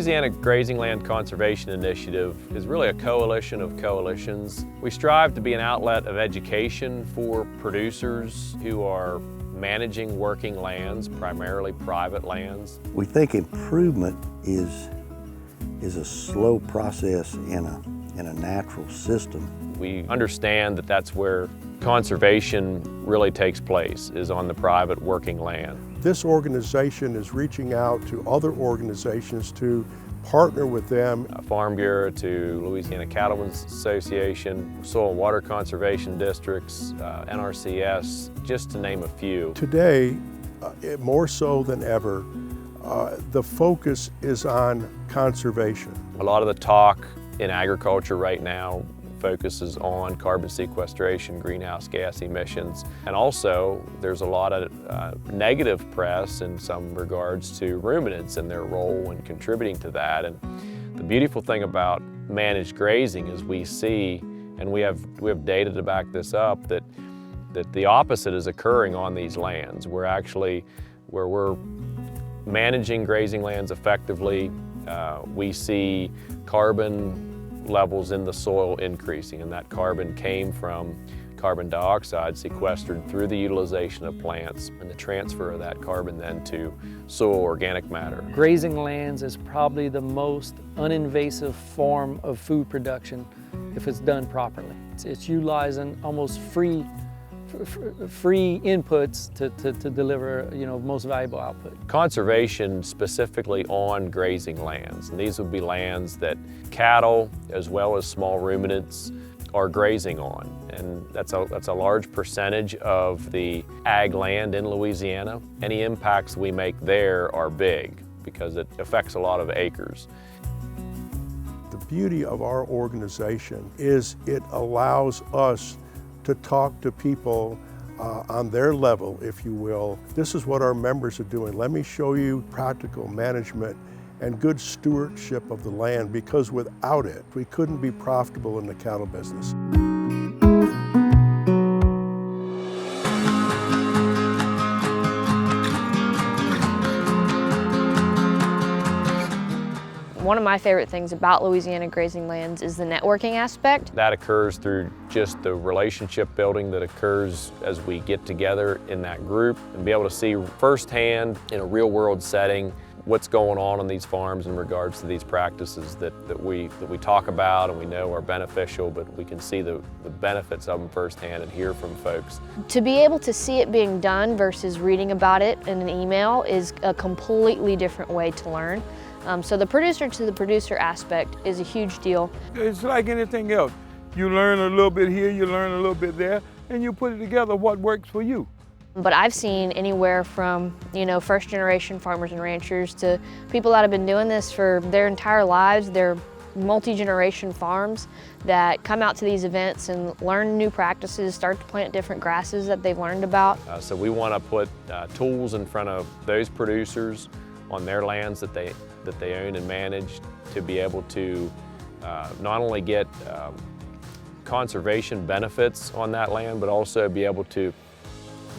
Louisiana Grazing Land Conservation Initiative is really a coalition of coalitions. We strive to be an outlet of education for producers who are managing working lands, primarily private lands. We think improvement is a slow process in a natural system. We understand that that's where conservation really takes place, is on the private working land. This organization is reaching out to other organizations to partner with them. Farm Bureau to Louisiana Cattlemen's Association, Soil and Water Conservation Districts, NRCS, just to name a few. Today, more so than ever, the focus is on conservation. A lot of the talk in agriculture right now focuses on carbon sequestration, greenhouse gas emissions, and also there's a lot of negative press in some regards to ruminants and their role in contributing to that. And the beautiful thing about managed grazing is we see, and we have data to back this up, that the opposite is occurring on these lands. Where we're managing grazing lands effectively, we see carbon levels in the soil increasing, and that carbon came from carbon dioxide sequestered through the utilization of plants and the transfer of that carbon then to soil organic matter. Grazing lands is probably the most uninvasive form of food production if it's done properly. It's utilizing almost free inputs to deliver, most valuable output. Conservation specifically on grazing lands, and these would be lands that cattle as well as small ruminants are grazing on, and that's a large percentage of the ag land in Louisiana. Any impacts we make there are big because it affects a lot of acres. The beauty of our organization is it allows us to talk to people on their level, if you will. This is what our members are doing. Let me show you practical management and good stewardship of the land, because without it, we couldn't be profitable in the cattle business. One of my favorite things about Louisiana Grazing Lands is the networking aspect. That occurs through just the relationship building that occurs as we get together in that group and be able to see firsthand in a real world setting what's going on these farms in regards to these practices that we talk about and we know are beneficial, but we can see the benefits of them firsthand and hear from folks. To be able to see it being done versus reading about it in an email is a completely different way to learn. So the producer to the producer aspect is a huge deal. It's like anything else. You learn a little bit here, you learn a little bit there, and you put it together what works for you. But I've seen anywhere from, first generation farmers and ranchers to people that have been doing this for their entire lives. They're multi-generation farms that come out to these events and learn new practices, start to plant different grasses that they've learned about. So we want to put tools in front of those producers on their lands that they own and manage to be able to not only get conservation benefits on that land, but also be able to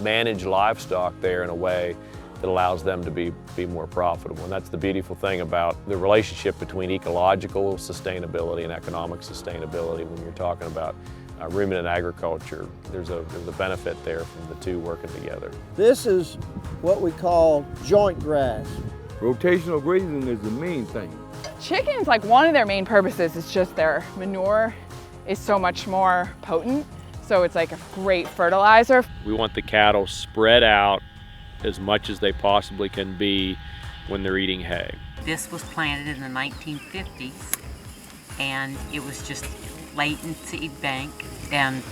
manage livestock there in a way that allows them to be more profitable. And that's the beautiful thing about the relationship between ecological sustainability and economic sustainability. When you're talking about ruminant agriculture, there's a benefit there from the two working together. This is what we call joint grass. Rotational grazing is the main thing. Chickens, one of their main purposes is just their manure is so much more potent. So it's like a great fertilizer. We want the cattle spread out as much as they possibly can be when they're eating hay. This was planted in the 1950s, and it was just latent seed bank, and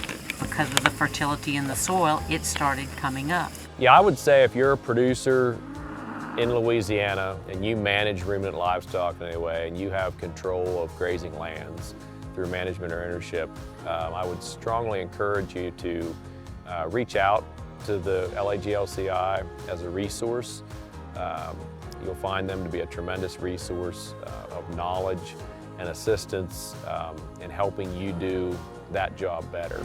because of the fertility in the soil, it started coming up. Yeah, I would say if you're a producer in Louisiana and you manage ruminant livestock in any way and you have control of grazing lands through management or ownership, I would strongly encourage you to reach out to the LGLCI as a resource. You'll find them to be a tremendous resource of knowledge and assistance in helping you do that job better.